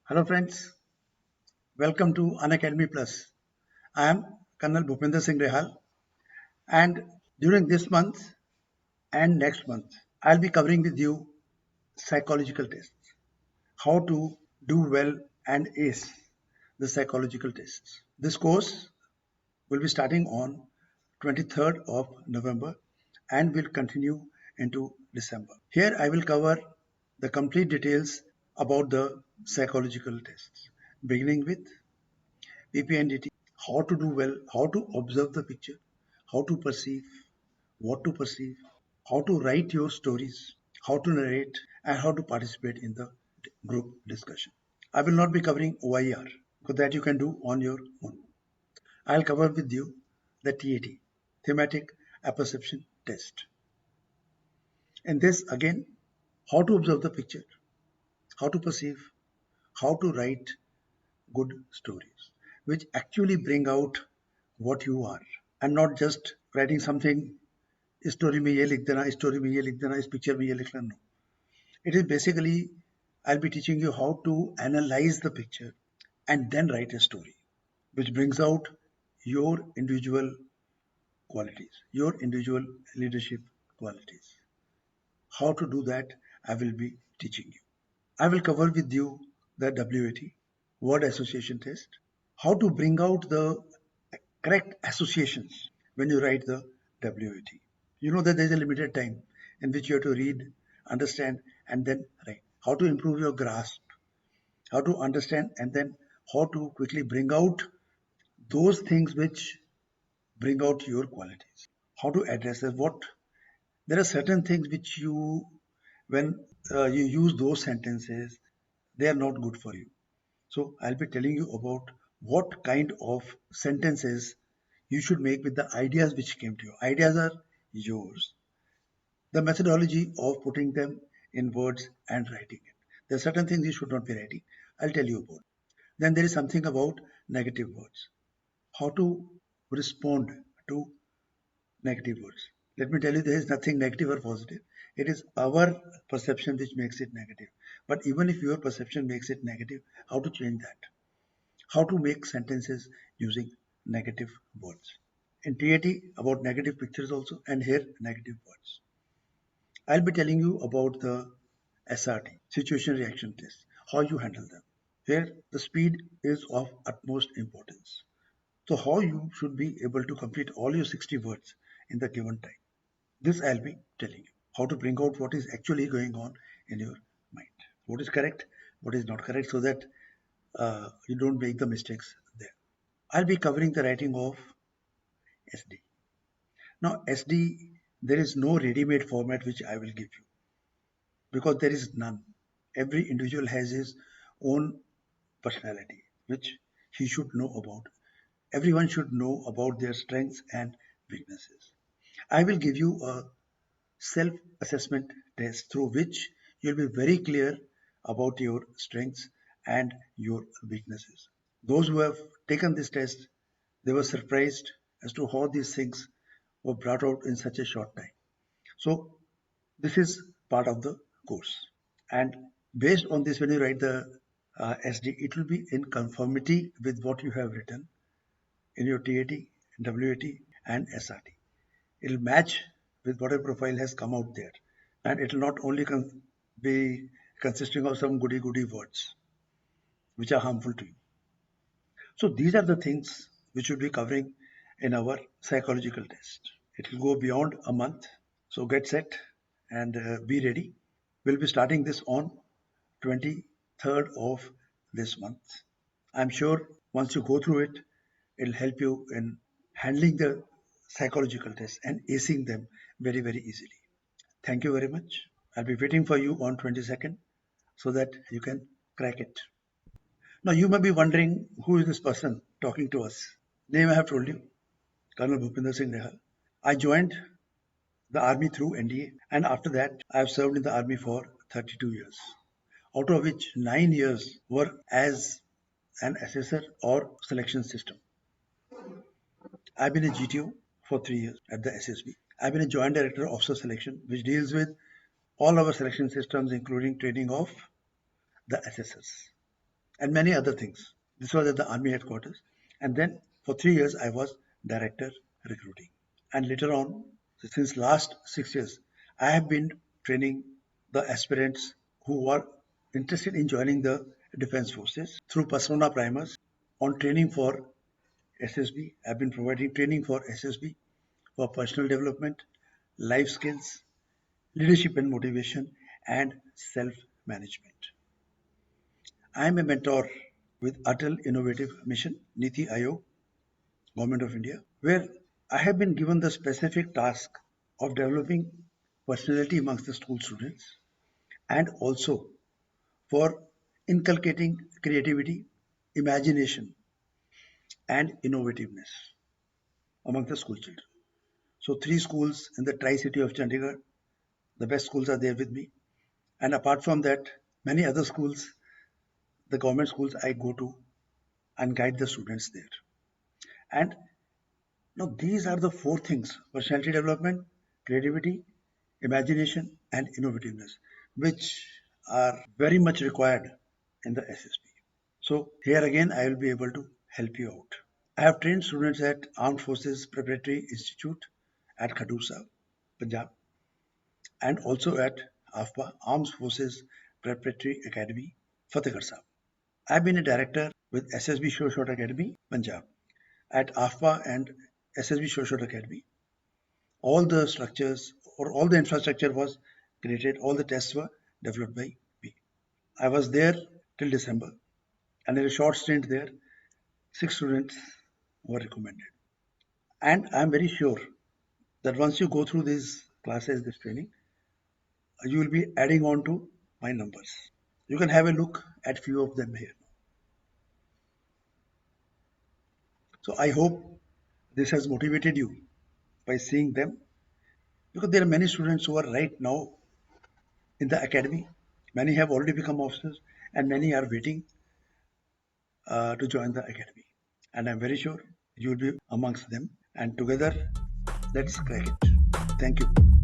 Hello friends, welcome to Unacademy Plus. I am Colonel Bhupinder Singh Rehal, and during this month and next month I'll be covering with you psychological tests, how to do well and ace the psychological tests. This course will be starting on 23rd of November and will continue into December. Here I will cover the complete details about the psychological tests, beginning with PPNDT, how to do well, how to observe the picture, how to perceive, what to perceive, how to write your stories, how to narrate, and how to participate in the group discussion. I will not be covering OIR because that you can do on your own. I'll cover with you the TAT, Thematic Apperception Test. In this, again, how to observe the picture, how to perceive, how to write good stories, which actually bring out what you are. And not just writing something story में ये लिख देना story में ये लिख देना इस picture में ये लिखना no. It is basically I'll be teaching you how to analyze the picture and then write a story which brings out your individual qualities, your individual leadership qualities. How to do that I will be teaching you. I will cover with you the WAT, word association test, how to bring out the correct associations when you write the WAT. You know that there is a limited time in which you have to read, understand, and then write. How to improve your grasp, how to understand, and then how to quickly bring out those things which bring out your qualities. How to address that. What there are certain things which you, when you use those sentences, they are not good for you. So I'll be telling you about what kind of sentences you should make with the ideas which came to you. Ideas are yours. The methodology of putting them in words and writing it. There are certain things you should not be writing. I'll tell you about. Then there is something about negative words. How to respond to negative words. Let me tell you, there is nothing negative or positive. It is our perception which makes it negative. But even if your perception makes it negative, how to change that? How to make sentences using negative words. In TAT, about negative pictures also, and here negative words. I'll be telling you about the SRT, situation reaction test, how you handle them. Here, the speed is of utmost importance. So, how you should be able to complete all your 60 words in the given time. This I'll be telling you. How to bring out what is actually going on in your mind. What is correct, what is not correct, so that you don't make the mistakes there. I'll be covering the writing of SD. Now, SD, there is no ready-made format which I will give you because there is none. Every individual has his own personality, which he should know about. Everyone should know about their strengths and weaknesses. I will give you a self-assessment test through which you'll be very clear about your strengths and your weaknesses. Those who have taken this test, they were surprised as to how these things were brought out in such a short time. So this is part of the course. And based on this, when you write the SD, it will be in conformity with what you have written in your TAT, WAT, and SRT. It will match with whatever profile has come out there. And it will not only be consisting of some goody-goody words which are harmful to you. So these are the things which we'll be covering in our psychological test. It will go beyond a month. So get set and be ready. We'll be starting this on 23rd of this month. I'm sure once you go through it, it'll help you in handling the psychological tests and acing them very, very easily. Thank you very much. I'll be waiting for you on 22nd so that you can crack it. Now you may be wondering who is this person talking to us. Name I have told you, Colonel Bhupinder Singh Nehal. I joined the army through NDA, and after that I have served in the army for 32 years, out of which 9 years were as an assessor or selection system. I've been a GTO for 3 years at the SSB. I've been a joint director of officer selection, which deals with all our selection systems, including training of the assessors. and many other things. This was at the army headquarters. And then for 3 years, I was director recruiting. And later on, since last 6 years, I have been training the aspirants who are interested in joining the defense forces through persona primers on training for SSB. I've been providing training for SSB for personal development, life skills, leadership and motivation, and self management. I am a mentor with Atal Innovative Mission, Niti Aayog, Government of India, where I have been given the specific task of developing personality amongst the school students and also for inculcating creativity, imagination, and innovativeness among the school children. So, three schools in the Tri City of Chandigarh, the best schools are there with me. And apart from that, many other schools, the government schools I go to and guide the students there. And now these are the four things: personality development, creativity, imagination, and innovativeness, which are very much required in the SSB. So here again, I will be able to help you out. I have trained students at Armed Forces Preparatory Institute at Khadur Sahib, Punjab, and also at AFPA, Armed Forces Preparatory Academy, Fatehgarh Sahib. I've been a director with SSB Sure Shot Academy, Punjab, at AFPA and SSB Sure Shot Academy. All the structures or all the infrastructure was created, all the tests were developed by me. I was there till December, and in a short stint there, 6 students were recommended. And I'm very sure that once you go through these classes, this training, you will be adding on to my numbers. You can have a look at few of them here. So I hope this has motivated you by seeing them, because there are many students who are right now in the academy. Many have already become officers, and many are waiting to join the academy. And I'm very sure you will be amongst them. And together, let's crack it. Thank you.